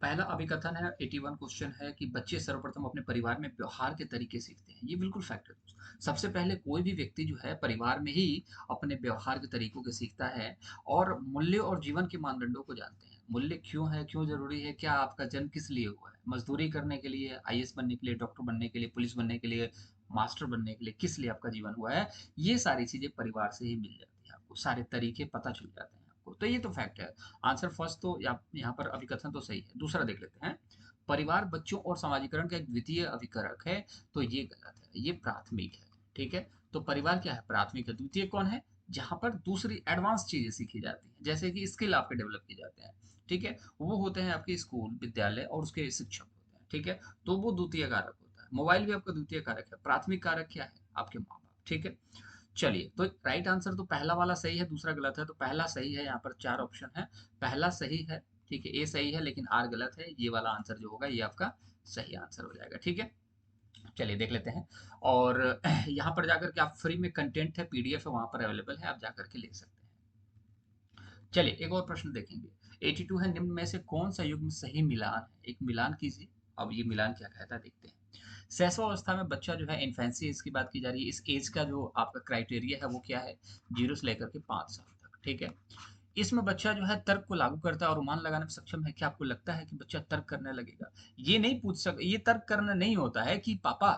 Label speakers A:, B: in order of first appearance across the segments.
A: पहला अभिकथन है 81 क्वेश्चन है कि बच्चे सर्वप्रथम अपने परिवार में व्यवहार के तरीके सीखते हैं। ये बिल्कुल फैक्ट है दोस्त। सबसे पहले कोई भी व्यक्ति जो है परिवार में ही अपने व्यवहार के तरीकों को सीखता है और मूल्य और जीवन के मानदंडों को जानते हैं। मूल्य क्यों है, क्यों ज़रूरी है, क्या आपका जन्म किस लिए हुआ है? मज़दूरी करने के लिए, आईएएस बनने के लिए, डॉक्टर बनने के लिए, पुलिस बनने के लिए, मास्टर बनने के लिए, किस लिए आपका जीवन हुआ है? ये सारी चीज़ें परिवार से ही मिल जाती हैं आपको, सारे तरीके पता चल जाते हैं आपको। तो ये तो फैक्ट है। आंसर फर्स्ट तो यहाँ पर अभिकथन तो सही है। दूसरा देख लेते हैं। परिवार बच्चों और समाजीकरण का एक द्वितीय अभिकारक है, तो ये गलत है, ये प्राथमिक है। ठीक है, तो परिवार क्या है, प्राथमिक है। द्वितीय कौन है, जहां पर दूसरी एडवांस चीजें सीखी जाती हैं, जैसे कि स्किल आपके डेवलप किए जाते हैं। ठीक है, वो होते हैं आपके स्कूल विद्यालय और उसके शिक्षक होते हैं। ठीक है, तो वो द्वितीय कारक होता है। मोबाइल भी आपका द्वितीय कारक है। प्राथमिक कारक क्या है, आपके माँ बाप। ठीक है, चलिए, तो राइट आंसर तो पहला वाला सही है, दूसरा गलत है। तो पहला सही है, यहाँ पर 4 ऑप्शन है। पहला सही है, ठीक है, ए सही है लेकिन आर गलत है। ये वाला आंसर जो होगा ये आपका सही आंसर हो जाएगा। ठीक है, चलिए देख लेते हैं। और यहाँ पर जाकर के आप फ्री में कंटेंट है, पीडीएफ है, वहाँ पर अवेलेबल है, आप जाकर के ले सकते हैं। चलिए एक और प्रश्न देखेंगे। 82 है, निम्न में से कौन सा युग्म सही मिलान है? एक मिलान कीजिए। अब ये मिलान क्या कहता है देखते हैं। शैशवावस्था में बच्चा जो है, इन्फेंसी एज की बात की जा रही है। इस एज का जो आपका क्राइटेरिया है वो क्या है, 0 से लेकर के 5 साल तक। ठीक है, इसमें बच्चा जो है तर्क को लागू करता है और अनुमान लगाने में सक्षम है। क्या आपको लगता है कि बच्चा तर्क करने लगेगा? ये नहीं पूछ सक ये तर्क करना नहीं होता है कि पापा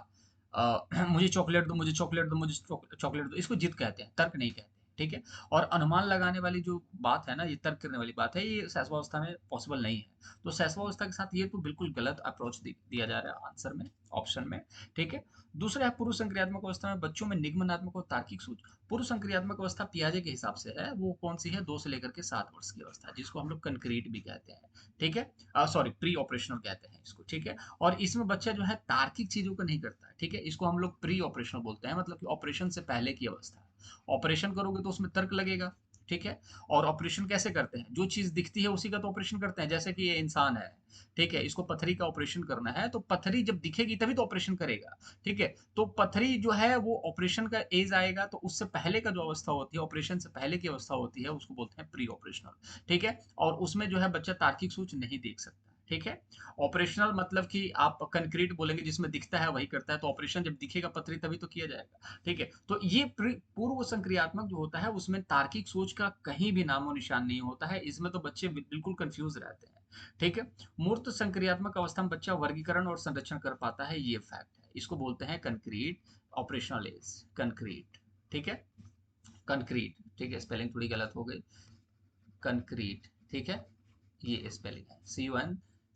A: मुझे चॉकलेट दो, मुझे चॉकलेट दो, मुझे चॉकलेट दो। इसको जिद कहते हैं, तर्क नहीं कहते हैं। ठीक है, और अनुमान लगाने वाली जो बात है ना, ये तर्क करने वाली बात है, ये शैशवावस्था में पॉसिबल नहीं है। तो शैशवावस्था के साथ ये तो बिल्कुल गलत अप्रोच दिया जा रहा है आंसर में, ऑप्शन में। ठीक है, दूसरा है पूर्व संक्रियात्मक अवस्था में बच्चों में निगमनात्मक और तार्किक सोच। पूर्व संक्रियात्मक अवस्था पियाजे के हिसाब से है, वो कौन सी है, 2 से लेकर के 7 वर्ष की अवस्था, जिसको हम लोग कंक्रीट भी कहते हैं। ठीक है, सॉरी, प्री ऑपरेशनल कहते हैं इसको। ठीक है, और इसमें बच्चा जो है तार्किक चीजों को नहीं करता है। ठीक है, इसको हम लोग प्री ऑपरेशनल बोलते हैं, मतलब कि ऑपरेशन से पहले की अवस्था। ऑपरेशन करोगे तो उसमें तर्क लगेगा। ठीक है, और ऑपरेशन कैसे करते हैं, जो चीज दिखती है उसी का तो ऑपरेशन करते हैं। जैसे कि ये इंसान है, ठीक है, इसको पथरी का ऑपरेशन करना है, तो पथरी जब दिखेगी तभी तो ऑपरेशन करेगा। ठीक है, तो पथरी जो है वो ऑपरेशन का एज आएगा, तो उससे पहले का जो अवस्था होती है, ऑपरेशन से पहले की अवस्था होती है, उसको बोलते हैं प्री ऑपरेशनल। ठीक है, और उसमें जो है बच्चा तार्किक सोच नहीं देख सकता। ठीक है, ऑपरेशनल मतलब कि आप कंक्रीट बोलेंगे, जिसमें दिखता है वही करता है, तो ऑपरेशन जब दिखेगा पथरी तभी तो किया जाएगा। ठीक है, तो ये पूर्व संक्रियात्मक जो होता है उसमें तार्किक सोच का कहीं भी नामो निशान नहीं होता है। इसमें तो बच्चे बिल्कुल कंफ्यूज रहते हैं। ठीक है, मूर्त संक्रियात्मक अवस्था में बच्चा वर्गीकरण और संरक्षण कर पाता है, ये फैक्ट है। इसको बोलते हैं कंक्रीट ऑपरेशनल एज, कंक्रीट। ठीक है, कंक्रीट। ठीक है, स्पेलिंग थोड़ी गलत हो गई, कंक्रीट। ठीक है, ये स्पेलिंग है,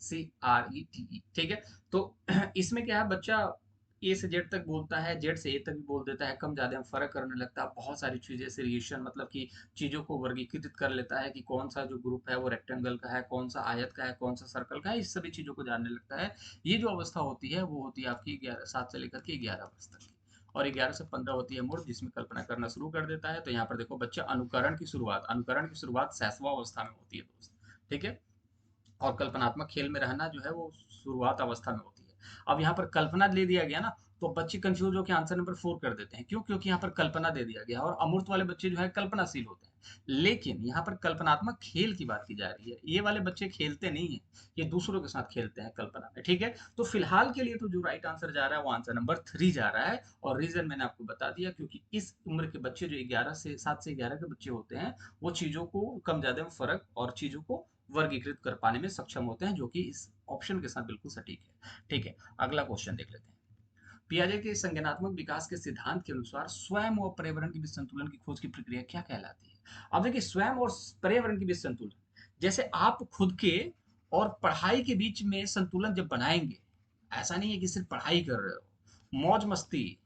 A: CUNCRETE। ठीक है, तो इसमें क्या है, बच्चा ए से जेड तक बोलता है, जेड से ए तक भी बोल देता है, कम ज्यादा में फर्क करने लगता है। बहुत सारी चीजें सीरिएशन, मतलब कि चीजों को वर्गीकृत कर लेता है कि कौन सा जो ग्रुप है वो रेक्टेंगल का है, कौन सा आयत का है, कौन सा सर्कल का है, इस सभी चीजों को जानने लगता है। ये जो अवस्था होती है वो होती है आपकी 7 से लेकर के 11 वर्ष तक की। और 11 से 15 होती है मूर्ख, जिसमें कल्पना करना शुरू कर देता है। तो यहाँ पर देखो बच्चा अनुकरण की शुरुआत शैशवा अवस्था में होती है दोस्त। ठीक है, और कल्पनात्मक खेल में रहना जो है वो शुरुआत अवस्था में होती है। अब यहाँ पर कल्पना दे दिया गया ना, तो बच्चे कंफ्यूज होकर आंसर नंबर 4 कर देते हैं। क्यों? क्योंकि यहाँ पर कल्पना दे दिया गया, और अमूर्त वाले बच्चे जो है कल्पनाशील होते हैं। लेकिन यहाँ पर कल्पनात्मक खेल की बात की जा रही है, ये वाले बच्चे खेलते नहीं है, ये दूसरों के साथ खेलते हैं कल्पना में। ठीक है, तो फिलहाल के लिए तो जो राइट आंसर जा रहा है वो आंसर नंबर 3 जा रहा है। और रीजन मैंने आपको बता दिया, क्योंकि इस उम्र के बच्चे जो 7 से 11 के बच्चे होते हैं, वो चीजों को कम ज्यादा में फर्क और चीजों को वर्गीकृत कर पाने में सक्षम होते हैं, जो कि इस ऑप्शन के साथ बिल्कुल सटीक है। ठीक है, अगला क्वेश्चन देख लेते हैं। पियाजे के संज्ञानात्मक विकास के सिद्धांत के अनुसार स्वयं और पर्यावरण के बीच संतुलन की खोज की प्रक्रिया क्या कहलाती है? अब देखिए, स्वयं और पर्यावरण के बीच संतुलन, जैसे आप खुद के और पढ़ाई के बीच में संतुलन जब बनाएंगे, ऐसा नहीं है कि सिर्फ पढ़ाई कर रहे हो, मौज मस्ती।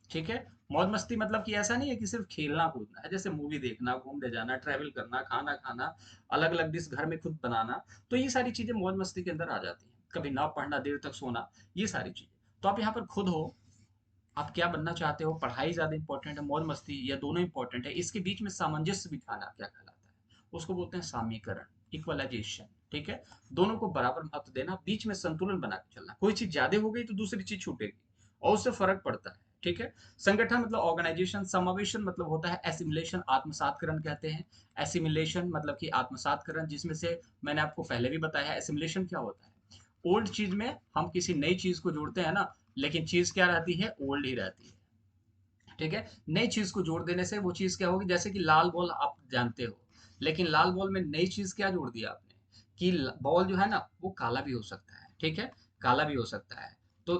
A: ठीक है, मौज मस्ती मतलब कि ऐसा नहीं है कि सिर्फ खेलना कूदना है, जैसे मूवी देखना, घूमने जाना, ट्रैवल करना, खाना खाना, अलग अलग डिश घर में खुद बनाना। तो ये सारी चीजें मौज मस्ती के अंदर आ जाती हैं। कभी ना पढ़ना, देर तक सोना, ये सारी चीजें। तो आप यहाँ पर खुद हो, आप क्या बनना चाहते हो, पढ़ाई ज्यादा इंपॉर्टेंट है, मौज मस्ती, या दोनों इंपॉर्टेंट है, इसके बीच में सामंजस्य बिठाना क्या कहलाता है? उसको बोलते हैं सामीकरण, इक्वलाइजेशन। ठीक है, दोनों को बराबर महत्व देना, बीच में संतुलन बना के चलना। कोई चीज ज्यादा हो गई तो दूसरी चीज छूटेगी, और उससे फर्क पड़ता है। ठीक है। संगठन मतलब ऑर्गेनाइजेशन, समावेशन मतलब होता है एसिमिलेशन, आत्मसातकरण कहते हैं। एसिमिलेशन मतलब कि आत्मसातकरण, जिसमें से मैंने आपको पहले भी बताया है एसिमिलेशन क्या होता है। ओल्ड चीज में हम किसी नई चीज को जोड़ते हैं ना, लेकिन चीज क्या रहती है, ओल्ड ही रहती है। ठीक है। नई चीज को जोड़ देने से वो चीज क्या होगी, जैसे कि लाल बॉल आप जानते हो, लेकिन लाल बॉल में नई चीज क्या जोड़ दिया आपने, कि बॉल जो है ना वो काला भी हो सकता है। ठीक है, काला भी हो सकता है। तो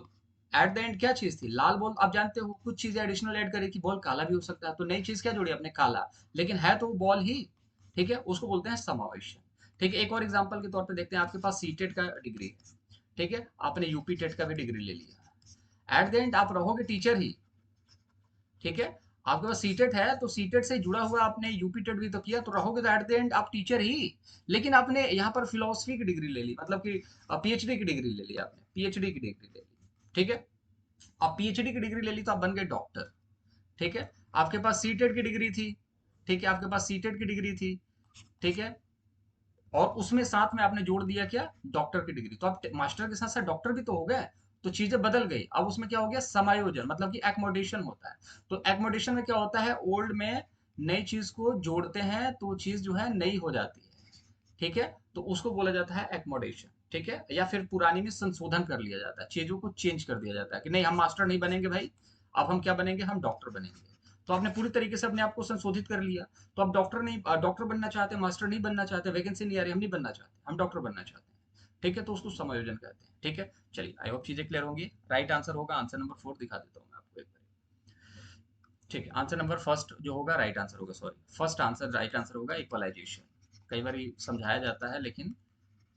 A: एट द एंड क्या चीज थी, लाल बॉल, आप जानते हो कुछ चीजें एडिशनल ऐड करें कि बॉल काला भी हो सकता है, तो नई चीज क्या जोड़ी आपने, काला, लेकिन है तो वो बॉल ही। ठीक है, उसको बोलते हैं समावेशन। ठीक है, एक और एग्जांपल के तौर पे देखते हैं, आपके पास सीटेट का डिग्री है। ठीक है, आपने यूपी टेट का भी डिग्री ले लिया, एट द एंड आप रहोगे टीचर ही। ठीक है, आपके पास सीटेट है तो सीटेट से जुड़ा हुआ आपने यूपी टेट भी तो किया, तो रहोगे तो एट द एंड आप टीचर ही। लेकिन आपने यहाँ पर फिलोसफी की डिग्री ले ली, मतलब कि पीएचडी की डिग्री ले ली, आपने पीएचडी की डिग्री ले ली। ठीक है, आप पीएचडी की डिग्री ले ली तो आप बन गए डॉक्टर। ठीक है, आपके पास सीटेट की डिग्री थी। ठीक है, आपके पास सीटेट की डिग्री थी। ठीक है, और उसमें साथ में आपने जोड़ दिया क्या, डॉक्टर की डिग्री, तो आप मास्टर के साथ साथ डॉक्टर भी तो हो गए। तो चीजें बदल गई, अब उसमें क्या हो गया, समायोजन, मतलब कि एकोमोडेशन होता है। तो एकोमोडेशन में क्या होता है, ओल्ड में नई चीज को जोड़ते हैं तो चीज जो है नई हो जाती है। ठीक है, तो उसको बोला जाता है एकोमोडेशन। ठीक है, या फिर पुरानी में संशोधन कर लिया जाता है, चीजों को चेंज कर दिया जाता है कि नहीं हम मास्टर नहीं बनेंगे भाई, अब हम क्या बनेंगे, हम डॉक्टर बनेंगे। तो आपने पूरी तरीके से अपने आप को संशोधित कर लिया। तो आप डॉक्टर नहीं, डॉक्टर बनना चाहते हैं, मास्टर नहीं बनना चाहते, वैकेंसी नहीं आ रही, हम नहीं बनना चाहते, हम डॉक्टर बनना चाहते हैं। ठीक है, तो उसको समायोजन कहते हैं। ठीक है, चलिए आई होप चीजें क्लियर होंगी। राइट आंसर होगा आंसर नंबर 4, दिखा देता हूँ मैं आपको एक बार। ठीक है, आंसर नंबर फर्स्ट जो होगा राइट आंसर होगा, sorry first answer right answer होगा इक्वलाइजेशन। कई बार समझाया जाता है लेकिन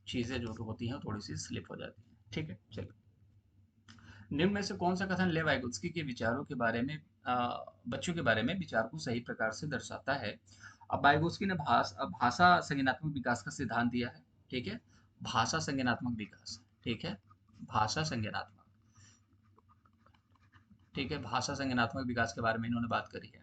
A: चीजें जो होती हैं थोड़ी सी स्लिप हो जाती हैं। ठीक है, चलिए। निम्न में से कौन सा कथन लेव वाइगोत्स्की के विचारों के बारे में, बच्चों के बारे में विचार को सही प्रकार से दर्शाता है। अब वाइगोत्स्की ने भाषा संज्ञानात्मक विकास का सिद्धांत दिया है। ठीक है, भाषा संज्ञानात्मक विकास। ठीक है, भाषा संज्ञानात्मक। ठीक है, भाषा संज्ञानात्मक विकास के बारे में इन्होंने बात करी है।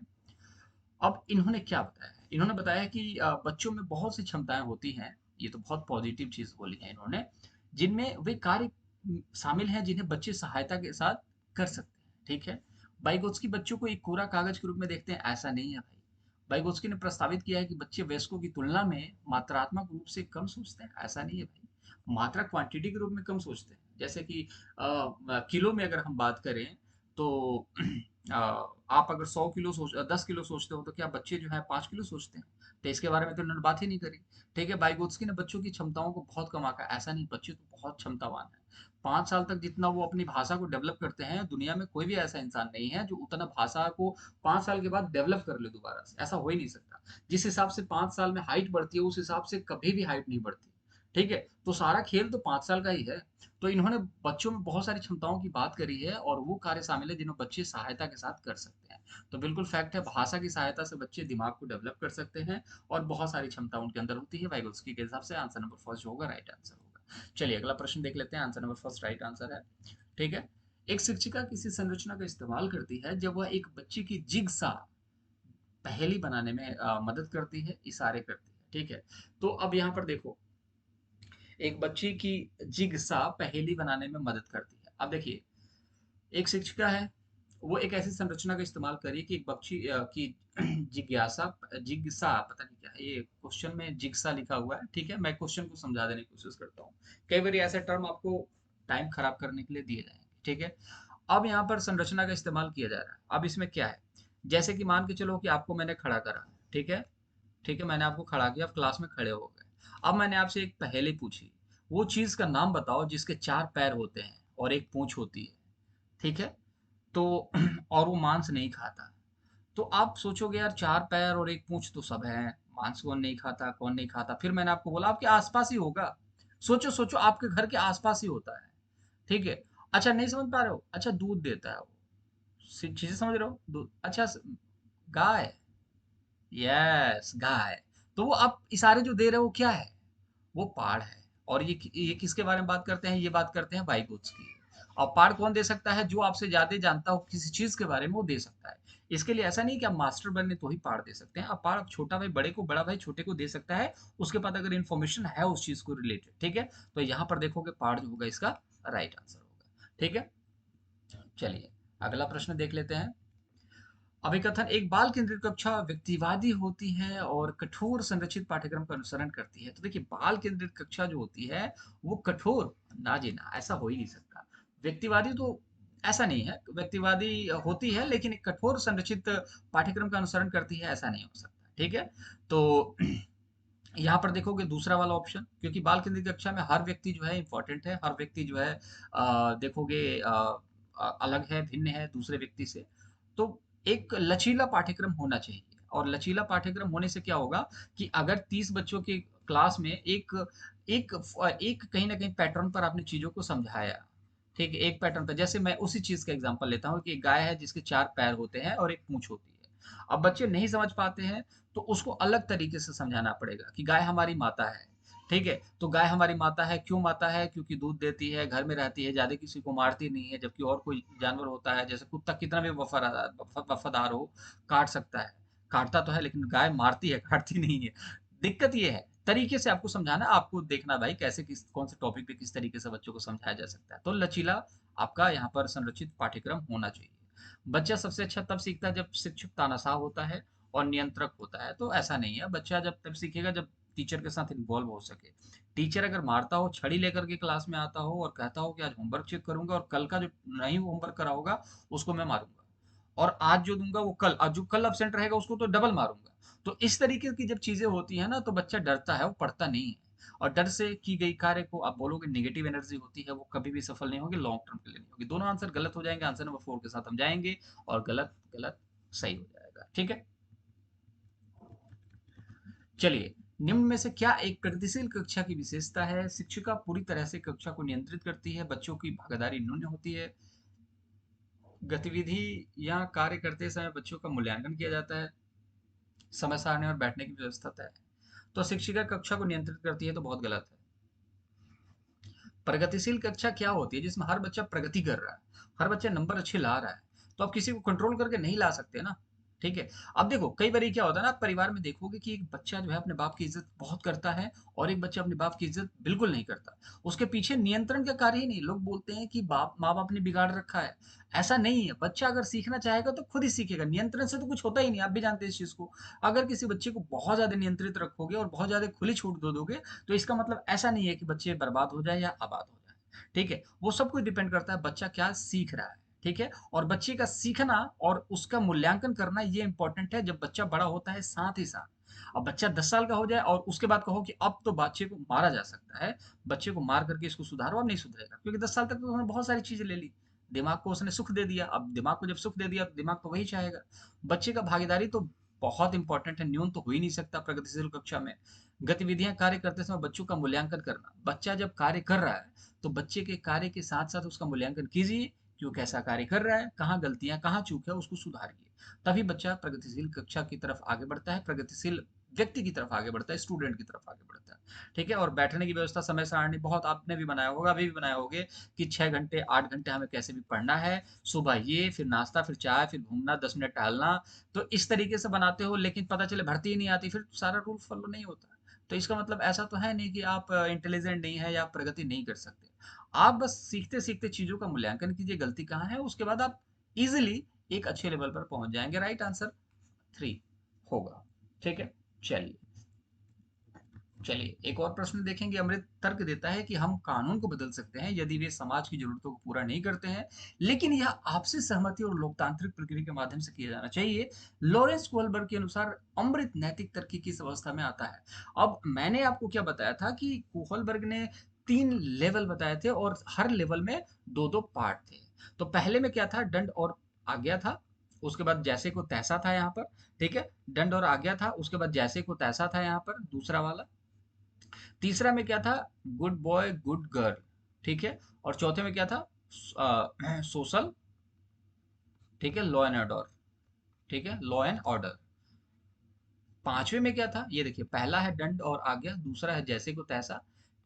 A: अब इन्होंने क्या बताया है, इन्होंने बताया कि बच्चों में बहुत सी क्षमताएं होती हैं, ये तो बहुत पॉजिटिव चीज बोली है इन्होंने, जिनमें वे कार्य शामिल हैं जिन्हें बच्चे सहायता के साथ कर सकते हैं। ठीक है, बाइगोत्स्की बच्चों को एक कोरा कागज के रूप में देखते हैं, ऐसा नहीं है भाई। बाइगोत्स्की ने प्रस्तावित किया है कि बच्चे वयस्कों की तुलना में मात्रात्मक रूप से कम सोचते हैं, ऐसा नहीं है भाई। मात्रा क्वांटिटी के रूप में कम सोचते हैं, जैसे कि किलो में अगर हम बात करें तो आप अगर 100 किलो 10 किलो सोचते हो तो क्या बच्चे जो है 5 किलो सोचते हैं, तो इसके बारे में तो उन्होंने बात ही नहीं करी। ठीक है, बाइगोत्स्की ने बच्चों की क्षमताओं को बहुत कम आंका, ऐसा नहीं, बच्चे तो बहुत क्षमतावान है। 5 साल तक जितना वो अपनी भाषा को डेवलप करते हैं, दुनिया में कोई भी ऐसा इंसान नहीं है जो उतना भाषा को 5 साल के बाद डेवलप कर ले दोबारा से, ऐसा हो ही नहीं सकता। जिस हिसाब से 5 साल में हाइट बढ़ती है उस हिसाब से कभी भी हाइट नहीं बढ़ती। ठीक है, तो सारा खेल तो 5 साल का ही है। तो इन्होंने बच्चों में बहुत सारी क्षमताओं की बात करी है और वो कार्य शामिल है जिन्हें बच्चे सहायता के साथ कर सकते हैं। तो बिल्कुल फैक्ट है, भाषा की सहायता से बच्चे दिमाग को डेवलप कर सकते हैं और बहुत सारी क्षमता उनके अंदर होती है। वाइगोत्स्की के हिसाब से आंसर नंबर फर्स्ट जो होगा राइट आंसर होगा। चलिए अगला प्रश्न देख लेते हैं, answer number first right answer है। ठीक है, एक शिक्षिका किसी संरचना का इस्तेमाल करती है जब वह एक बच्चे की जिगसा पहेली बनाने में मदद करती है, इशारे करती है। ठीक है, तो अब यहाँ पर देखो, एक बच्चे की जिगसा पहेली बनाने में मदद करती है। अब देखिए, एक शिक्षिका है, वो एक ऐसी संरचना का इस्तेमाल करी कि एक बच्ची की जिज्ञासा, जिग्सा पता नहीं क्या है, ये क्वेश्चन में जिग्सा लिखा हुआ है। ठीक है, मैं क्वेश्चन को समझा देने की कोशिश करता हूँ, कई बार ऐसे टर्म आपको टाइम खराब करने के लिए दिए जाएंगे। ठीक है, अब यहाँ पर संरचना का इस्तेमाल किया जा रहा है। अब इसमें क्या है, जैसे कि मान के चलो कि आपको मैंने खड़ा करा। ठीक है, ठीक है, मैंने आपको खड़ा किया, आप क्लास में खड़े हो गए। अब मैंने आपसे एक पहेली पूछी, वो चीज का नाम बताओ जिसके 4 पैर होते हैं और एक पूंछ होती है। ठीक है, तो और वो मांस नहीं खाता। तो आप सोचोगे यार 4 पैर और एक पूंछ तो सब है, मांस कौन नहीं खाता, कौन नहीं खाता, फिर मैंने आपको बोला आपके आसपास ही होगा। सोचो सोचो, आपके घर के आसपास ही होता है। ठीक है, अच्छा नहीं समझ पा रहे हो, अच्छा दूध देता है वो, चीजें समझ रहे हो, दूध, अच्छा गाय, यस गाय। तो वो आप इशारे जो दे रहे हो वो क्या है, वो पाड़ है। और ये किसके बारे में बात करते हैं, ये बात करते हैं बाइगोट्स की। और पाड़ कौन दे सकता है, जो आपसे ज्यादा जानता हो किसी चीज के बारे में वो दे सकता है। इसके लिए ऐसा नहीं कि आप मास्टर बने तो ही पाड़ दे सकते हैं, आप पाड़ छोटा भाई बड़े को, बड़ा भाई छोटे को दे सकता है, उसके पास अगर इन्फॉर्मेशन है उस चीज को रिलेटेड। ठीक है, तो यहाँ पर देखोगे पाड़ जो होगा इसका राइट आंसर होगा। ठीक है, चलिए अगला प्रश्न देख लेते हैं। अभिकथन, एक बाल केंद्रित कक्षा व्यक्तिवादी होती है और कठोर संरचित पाठ्यक्रम का अनुसरण करती है। तो देखिए, बाल केंद्रित कक्षा जो होती है वो कठोर, ना जी ना, ऐसा हो ही नहीं सकता। व्यक्तिवादी तो ऐसा नहीं है, व्यक्तिवादी होती है लेकिन एक कठोर संरचित पाठ्यक्रम का अनुसरण करती है, ऐसा नहीं हो सकता। ठीक है, तो यहाँ पर देखोगे दूसरा वाला ऑप्शन, क्योंकि बाल केंद्रित कक्षा में हर व्यक्ति जो है इंपॉर्टेंट है, हर व्यक्ति जो है देखोगे अलग है, भिन्न है दूसरे व्यक्ति से। तो एक लचीला पाठ्यक्रम होना चाहिए, और लचीला पाठ्यक्रम होने से क्या होगा कि अगर 30 बच्चों की क्लास में एक एक एक कहीं ना कहीं पैटर्न पर आपने चीजों को समझाया, ठीक है, एक पैटर्न पर, जैसे मैं उसी चीज का एग्जांपल लेता हूँ कि एक गाय है जिसके 4 पैर होते हैं और एक पूंछ होती है। अब बच्चे नहीं समझ पाते हैं, तो उसको अलग तरीके से समझाना पड़ेगा कि गाय हमारी माता है। ठीक है, तो गाय हमारी माता है, क्यों माता है? क्योंकि दूध देती है, घर में रहती है, ज्यादा किसी को मारती नहीं है, जबकि और कोई जानवर होता है जैसे कुत्ता कितना भी वफादार हो, काट सकता है, काटता तो है लेकिन गाय मारती है, काटती नहीं है। दिक्कत ये है, तरीके से आपको समझाना, आपको देखना भाई कैसे, किस कौन से टॉपिक पे किस तरीके से बच्चों को समझाया जा सकता है। तो लचीला आपका यहाँ पर संरचित पाठ्यक्रम होना चाहिए। बच्चा सबसे अच्छा तब सीखता है जब शिक्षक तानाशाह होता है और नियंत्रक होता है। तो ऐसा नहीं है, बच्चा जब तब सीखेगा जब टीचर के साथ इन्वॉल्व हो सके। टीचर अगर मारता हो, छड़ी लेकर के क्लास में आता हो और कहता हो कि आज होमवर्क चेक करूंगा और कल का जो नहीं होमवर्क करा होगा उसको मैं मारूंगा, और आज जो दूंगा वो कल, आज जो कल अब्सेंट रहेगा उसको तो डबल मारूंगा। तो इस तरीके की जब चीजें होती है ना, तो बच्चा डरता है, वो पढ़ता नहीं है। और डर से की गई कार्य को आप बोलोगे नेगेटिव एनर्जी होती है, वो कभी भी सफल नहीं होगी, लॉन्ग टर्म के लिए नहीं होगी। दोनों आंसर गलत हो जाएंगे, आंसर नंबर 4 के साथ हम जाएंगे, और गलत गलत सही हो जाएगा। ठीक है, चलिए, निम्न में से क्या एक प्रगतिशील कक्षा की विशेषता है? शिक्षिका पूरी तरह से कक्षा को नियंत्रित करती है, बच्चों की भागीदारी न्यून होती है, गतिविधि या कार्य करते समय बच्चों का मूल्यांकन किया जाता है, समय सारणी और बैठने की व्यवस्था तय है। तो शिक्षिका कक्षा को नियंत्रित करती है, तो बहुत गलत है। प्रगतिशील कक्षा क्या होती है? जिसमें हर बच्चा प्रगति कर रहा है, हर बच्चा नंबर अच्छे ला रहा है। तो आप किसी को कंट्रोल करके नहीं ला सकते ना। ठीक है, अब देखो कई बार क्या होता है ना, आप परिवार में देखोगे कि एक बच्चा जो है अपने बाप की इज्जत बहुत करता है, और एक बच्चा अपने बाप की इज्जत बिल्कुल नहीं करता। उसके पीछे नियंत्रण का कार्य ही नहीं। लोग बोलते हैं कि बाप माँ बाप ने बिगाड़ रखा है, ऐसा नहीं है। बच्चा अगर सीखना चाहेगा तो खुद ही सीखेगा, नियंत्रण से तो कुछ होता ही नहीं, आप भी जानते हैं इस चीज को। अगर किसी बच्चे को बहुत ज्यादा नियंत्रित रखोगे और बहुत ज्यादा खुली छूट दे दोगे, तो इसका मतलब ऐसा नहीं है कि बच्चे बर्बाद हो जाए या आबाद हो जाए। ठीक है, वो सब कुछ डिपेंड करता है बच्चा क्या सीख रहा है। ठीक है, और बच्चे का सीखना और उसका मूल्यांकन करना ये इंपॉर्टेंट है जब बच्चा बड़ा होता है। साथ ही साथ अब बच्चा 10 साल का हो जाए और उसके बाद कहो कि अब तो बच्चे को मारा जा सकता है, बच्चे को मार करके इसको सुधारो, अब नहीं सुधरेगा, क्योंकि 10 साल तक तो उन्होंने बहुत सारी चीजें ले ली, दिमाग को उसने सुख दे दिया। अब दिमाग को जब सुख दे दिया तो दिमाग तो वही चाहेगा। बच्चे का भागीदारी तो बहुत इंपॉर्टेंट है, न्यून तो हो ही नहीं सकता प्रगतिशील कक्षा में। गतिविधियां, कार्य करते समय बच्चों का मूल्यांकन करना, बच्चा जब कार्य कर रहा है तो बच्चे के कार्य के साथ साथ उसका मूल्यांकन कीजिए, क्यों कैसा कार्य कर रहा है, कहाँ गलतियां, कहाँ चूक है, उसको सुधारिए। तभी बच्चा प्रगतिशील कक्षा की तरफ आगे बढ़ता है, प्रगतिशील व्यक्ति की तरफ आगे बढ़ता है, स्टूडेंट की तरफ आगे बढ़ता है। ठीक है, और बैठने की व्यवस्था, समय सारणी बहुत आपने भी बनाया होगा, अभी भी बनाया होगे कि 6 घंटे 8 घंटे हमें कैसे भी पढ़ना है। सुबह ये, फिर नाश्ता, फिर चाय, फिर घूमना, 10 मिनट टहलना। तो इस तरीके से बनाते हो, लेकिन पता चले भर्ती ही नहीं आती, फिर सारा रूल फॉलो नहीं होता। तो इसका मतलब ऐसा तो है नहीं कि आप इंटेलिजेंट नहीं है या आप प्रगति नहीं कर सकते। आप बस सीखते सीखते चीजों का मूल्यांकन कीजिए, गलती कहाँ है, उसके बाद आप इजिली एक अच्छे लेवल पर पहुंच जाएंगे। राइट आंसर 3 होगा। ठीक है, चलिए, चलिए एक और प्रश्न देखेंगे। अमृत तर्क देता है कि हम कानून को बदल सकते हैं यदि वे समाज की जरूरतों को पूरा नहीं करते हैं, लेकिन यह आपसी सहमति और लोकतांत्रिक प्रक्रिया के माध्यम से किया जाना चाहिए। लॉरेंस कोहलबर्ग के अनुसार अमृत नैतिक तर्क की किस अवस्था में आता है? अब मैंने आपको क्या बताया था कि कोहलबर्ग ने 3 लेवल बताए थे, और हर लेवल में दो दो पार्ट थे। तो पहले में क्या था, दंड और आज्ञा था। उसके बाद जैसे को तैसा था यहाँ पर। ठीक है, दंड और आज्ञा था, उसके बाद जैसे को तैसा था यहाँ पर दूसरा वाला। तीसरा में क्या था, गुड बॉय गुड गर्ल। ठीक है, और चौथे में क्या था, सोशल। ठीक है, लॉ एंड ऑर्डर। ठीक है, लॉ एंड ऑर्डर। पांचवे में क्या था, ये देखिए, पहला है दंड और आज्ञा, दूसरा है जैसे को तैसा,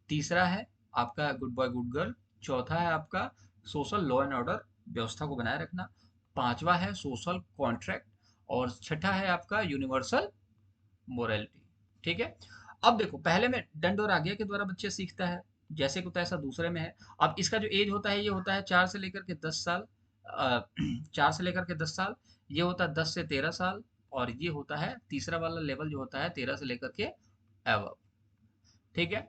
A: तीसरा है आपका गुड बॉय गुड गर्ल, चौथा है आपका सोशल लॉ एंड ऑर्डर, व्यवस्था को बनाए रखना, पांचवा है सोशल कॉन्ट्रैक्ट, और छठा है आपका यूनिवर्सल मोरालिटी। ठीक है, अब देखो पहले में दंड और आज्ञा के द्वारा बच्चे सीखता है, जैसे को तैसा दूसरे में है। अब इसका जो एज होता है ये होता है 4 से लेकर के 10 साल, 4 से लेकर के 10 साल, ये होता है 10 से 13 साल, और ये होता है तीसरा वाला लेवल जो होता है 13 से लेकर के एबव। ठीक है।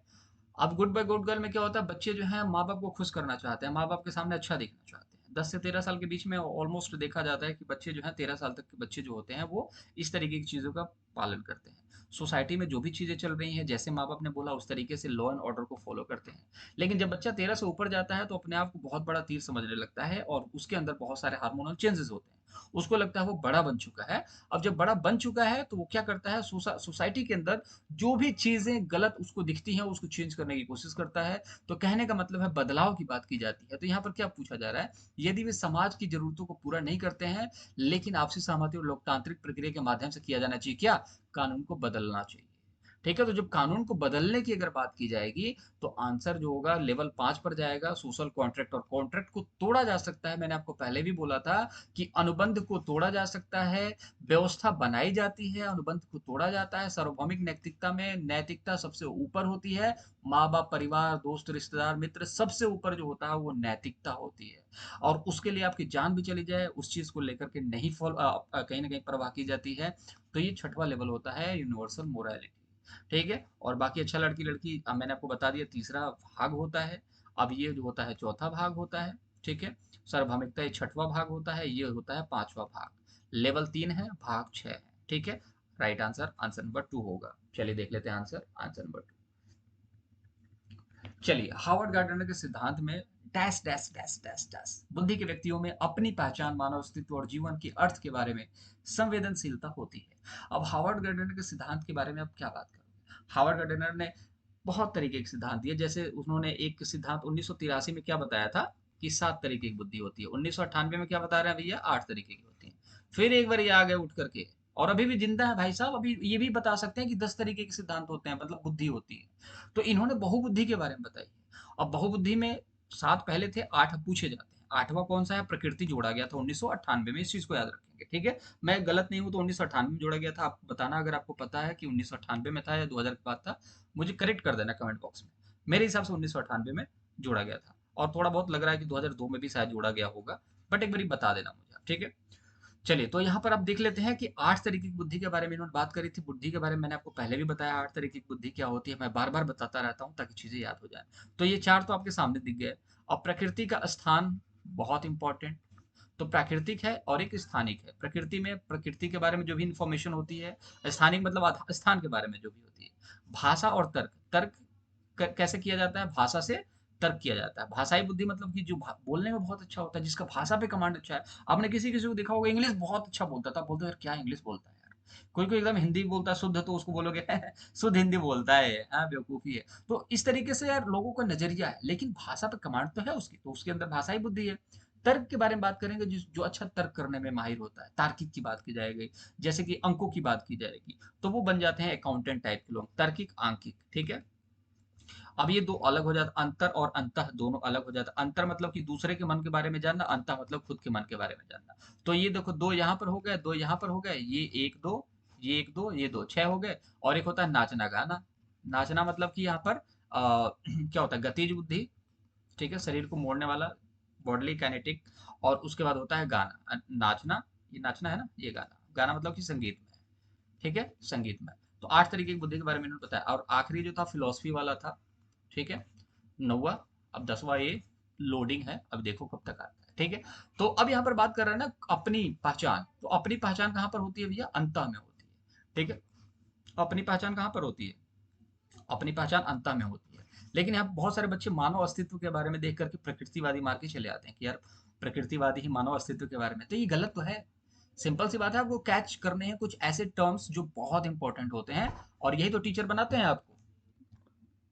A: अब गुड बाय गुड गर्ल में क्या होता है, बच्चे जो हैं माँ बाप को खुश करना चाहते हैं, माँ बाप के सामने अच्छा दिखना चाहते हैं। 10 से 13 साल के बीच में ऑलमोस्ट देखा जाता है कि बच्चे जो हैं 13 साल तक के बच्चे जो होते हैं वो इस तरीके की चीज़ों का पालन करते हैं। सोसाइटी में जो भी चीज़ें चल रही हैं, जैसे माँ बाप ने बोला उस तरीके से लॉ एंड ऑर्डर को फॉलो करते हैं। लेकिन जब बच्चा 13 से ऊपर जाता है तो अपने आप को बहुत बड़ा तीर समझने लगता है, और उसके अंदर बहुत सारे हार्मोनल चेंजेस होते हैं। उसको लगता है वो बड़ा बन चुका है। अब जब बड़ा बन चुका है तो वो क्या करता है, सोसाइटी के अंदर जो भी चीज़ें गलत उसको दिखती हैं उसको चेंज करने की कोशिश करता है। तो कहने का मतलब है बदलाव की बात की जाती है। तो यहाँ पर क्या पूछा जा रहा है, यदि वे समाज की ज़रूरतों को पूरा नहीं करते हैं, लेकिन आपसी सहमति और लोकतांत्रिक प्रक्रिया के माध्यम से किया जाना चाहिए क्या? कानून को बदलना चाहिए। ठीक है, तो जब कानून को बदलने की अगर बात की जाएगी तो आंसर जो होगा लेवल 5 पर जाएगा, सोशल कॉन्ट्रैक्ट। और कॉन्ट्रैक्ट को तोड़ा जा सकता है, मैंने आपको पहले भी बोला था कि अनुबंध को तोड़ा जा सकता है, व्यवस्था बनाई जाती है, अनुबंध को तोड़ा जाता है। सार्वभौमिक नैतिकता में नैतिकता सबसे ऊपर होती है। माँ बाप, परिवार, दोस्त, रिश्तेदार, मित्र, सबसे ऊपर जो होता है वो नैतिकता होती है। और उसके लिए आपकी जान भी चली जाए उस चीज को लेकर के नहीं कहीं ना कहीं परवाह की जाती है। तो ये छठवां लेवल होता है यूनिवर्सल मोरालिटी। ठीक है, और बाकी अच्छा लड़की लड़की मैंने आपको बता दिया तीसरा भाग होता है। अब ये जो होता है चौथा भाग होता है। ठीक है, सार्वभौमिकता ये छठवां भाग होता है, ये होता है पांचवा भाग। लेवल 3 है, भाग 6 है। ठीक है, राइट आंसर आंसर नंबर 2 होगा। चलिए देख लेते हैं आंसर आंसर नंबर 2। चलिए, हार्वर्ड गार्डनर के सिद्धांत में dash dash dash dash dash बुद्धि के व्यक्तियों में अपनी पहचान, मानव अस्तित्व और जीवन के अर्थ के बारे में संवेदनशीलता होती है। अब हार्वर्ड गार्डनर के सिद्धांत के बारे में आप क्या बात करोगे? हार्वर्ड गार्डनर ने बहुत तरीके के सिद्धांत दिए। जैसे उन्होंने एक सिद्धांत 1983 में क्या बताया था कि 7 तरीके की बुद्धि होती है। 1998 में क्या बता रहे हैं भैया, 8 तरीके की होती है। फिर एक बार ये आ गए उठ करके, और अभी भी जिंदा है भाई साहब, अभी ये भी बता सकते हैं कि 10 तरीके के सिद्धांत होते हैं, मतलब बुद्धि होती है। तो इन्होंने बहुबुद्धि के बारे में बताई है। अब बहुबुद्धि में 7 पहले थे, 8 अब पूछे जाते हैं। 8वां कौन सा है? प्रकृति जोड़ा गया था 1998 में, इस चीज को याद रखेंगे। ठीक है, मैं गलत नहीं हूं तो 1998 में जोड़ा गया था। आप बताना अगर आपको पता है कि 1998 में था या 2000 के बाद था, मुझे करेक्ट कर देना कमेंट बॉक्स में। मेरे हिसाब से 1998 में जोड़ा गया था, और थोड़ा बहुत लग रहा है कि 2002 में भी शायद जोड़ा गया होगा, बट एक बार बता देना मुझे। ठीक है, चलिए तो यहाँ पर आप देख लेते हैं कि 8 तरीके की बुद्धि के बारे में इन्होंने बात करी थी। बुद्धि के बारे में मैंने आपको पहले भी बताया 8 तरीके की बुद्धि क्या होती है, मैं बार बार बताता रहता हूँ ताकि चीजें याद हो जाए। तो ये 4 तो आपके सामने दिख गए। अब प्रकृति का स्थान बहुत इंपॉर्टेंट। तो प्राकृतिक है और एक स्थानिक है। प्रकृति में प्रकृति के बारे में जो भी इंफॉर्मेशन होती है, स्थानिक मतलब स्थान के बारे में जो भी होती है। भाषा और तर्क। तर्क कैसे किया जाता है? भाषा से तर्क किया जाता है। भाषाई बुद्धि मतलब कि जो बोलने में बहुत अच्छा होता है, जिसका भाषा पे कमांड अच्छा है। आपने किसी किसी को देखा होगा इंग्लिश बहुत अच्छा बोलता था, बोलते यार क्या इंग्लिश बोलता है यार। कोई कोई एकदम हिंदी बोलता है शुद्ध, तो उसको बोलोगे शुद्ध हिंदी बोलता है, हाँ बेवकूफी है। तो इस तरीके से यार लोगों का नजरिया है, लेकिन भाषा पे कमांड तो है उसकी, तो उसके अंदर भाषाई बुद्धि है। तर्क के बारे में बात करेंगे, जिस जो अच्छा तर्क करने में माहिर होता है, तार्किक की बात की जाएगी। जैसे कि अंकों की बात की जाएगी, तो वो बन जाते हैं अकाउंटेंट टाइप के लोग, तार्किक आंकिक। ठीक है, अब ये दो अलग हो जाता, अंतर और अंतः दोनों अलग हो जाता। अंतर मतलब कि दूसरे के मन के बारे में जानना, अंतः मतलब खुद के मन के बारे में जानना। तो ये देखो, दो यहाँ पर हो गए, दो यहाँ पर हो गए, ये एक दो, ये एक दो, ये दो, 6 हो गए। और एक होता है नाचना गाना। नाचना मतलब कि यहाँ पर क्या होता है, गतिज बुद्धि। ठीक है, शरीर को मोड़ने वाला, बॉडली काइनेटिक। और उसके बाद होता है गाना, नाचना। ये नाचना है ना, ये गाना, गाना मतलब कि संगीत में। ठीक है, संगीत में। तो 8 तरीके की बुद्धि के बारे में इन्होंने बताया, और आखिरी जो था फिलोसफी वाला था। ठीक है, 9वां। अब 10वां ये लोडिंग है, अब देखो कब तक आता है। ठीक है, तो अब यहाँ पर बात कर रहे हैं ना अपनी पहचान। तो अपनी पहचान कहाँ पर होती है भैया? अंतः में होती है। ठीक है, अपनी पहचान कहाँ पर होती है? अपनी पहचान अंतः में होती है। लेकिन यहाँ बहुत सारे बच्चे मानव अस्तित्व के बारे में देख करके प्रकृतिवादी मार के चले आते हैं कि यार प्रकृतिवादी ही मानव अस्तित्व के बारे में, तो ये गलत तो है। सिंपल सी बात है, आपको कैच करने हैं कुछ ऐसे टर्म्स जो बहुत इंपॉर्टेंट होते हैं, और यही तो टीचर बनाते हैं आपको।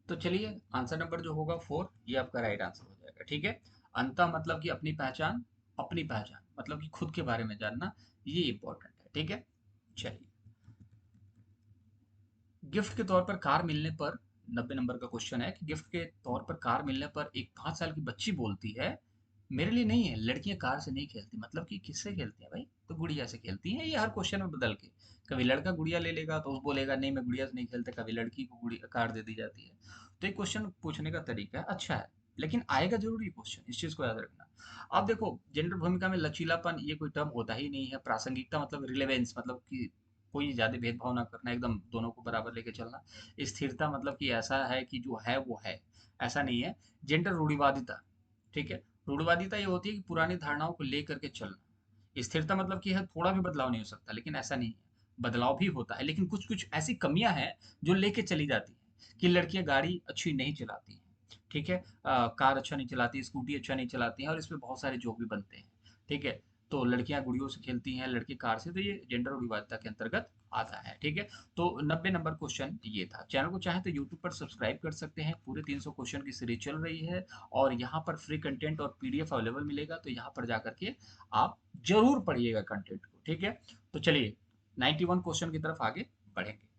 A: तो चलिए, आंसर नंबर जो होगा 4, ये आपका राइट आंसर हो जाएगा। ठीक है, अंतः मतलब कि अपनी पहचान, अपनी पहचान मतलब कि खुद के बारे में जानना, ये इंपॉर्टेंट है। ठीक है, चलिए, गिफ्ट के तौर पर कार मिलने पर, 90 नंबर का क्वेश्चन है कि गिफ्ट के तौर पर कार मिलने पर एक 5 साल की बच्ची बोलती है, मेरे लिए नहीं है, लड़कियां कार से नहीं खेलती। मतलब कि किससे खेलती हैं भाई? तो गुड़िया से खेलती हैं। ये हर क्वेश्चन में बदल के, कभी लड़का गुड़िया ले लेगा तो उस बोलेगा नहीं मैं गुड़िया से नहीं खेलता, कभी लड़की को गुड़िया कार दे दी जाती है। तो एक क्वेश्चन पूछने का तरीका है, अच्छा है। लेकिन आएगा ज़रूर ये क्वेश्चन, इस चीज़ को याद रखना। अब देखो जेंडर भूमिका में लचीलापन ये कोई टर्म होता ही नहीं है, प्रासंगिकता मतलब रिलेवेंस मतलब कि कोई ज़्यादा भेदभाव ना करना, एकदम दोनों को बराबर लेके चलना। स्थिरता मतलब कि ऐसा है कि जो है वो है, ऐसा नहीं है। जेंडर रूढ़िवादिता, ठीक है? रूढ़िवादिता ये होती है कि पुरानी धारणाओं को लेकर के चलना। स्थिरता मतलब कि है थोड़ा भी बदलाव नहीं हो सकता, लेकिन ऐसा नहीं है। बदलाव भी होता है, लेकिन कुछ-कुछ ऐसी कमियाँ हैं जो लेके चली जाती हैं, कि लड़कियाँ गाड़ी अच्छी नहीं चलाती हैं, ठीक है? कार अच्छा नहीं चलाती, स्कूटी अच्छा नहीं चलाती हैं और इसमें बहुत सारे जोक भी बनते हैं, ठीक है? तो लड़कियाँ गुड़ियों से खेलती हैं, लड़के कार से, तो ये जेंडर रूढ़िवादिता के अंतर्गत आता है, ठीक है? तो 90 नंबर क्वेश्चन ये था। चैनल को चाहे तो यूट्यूब पर सब्सक्राइब कर सकते हैं, पूरे 300 क्वेश्चन की सीरीज चल रही है और यहाँ पर फ्री कंटेंट और पीडीएफ अवेलेबल मिलेगा, तो यहाँ पर जाकर के आप ज़रूर पढ़िएगा कंटेंट को, ठीक है? तो चलिए 91 क्वेश्चन की तरफ आगे बढ़ेंगे।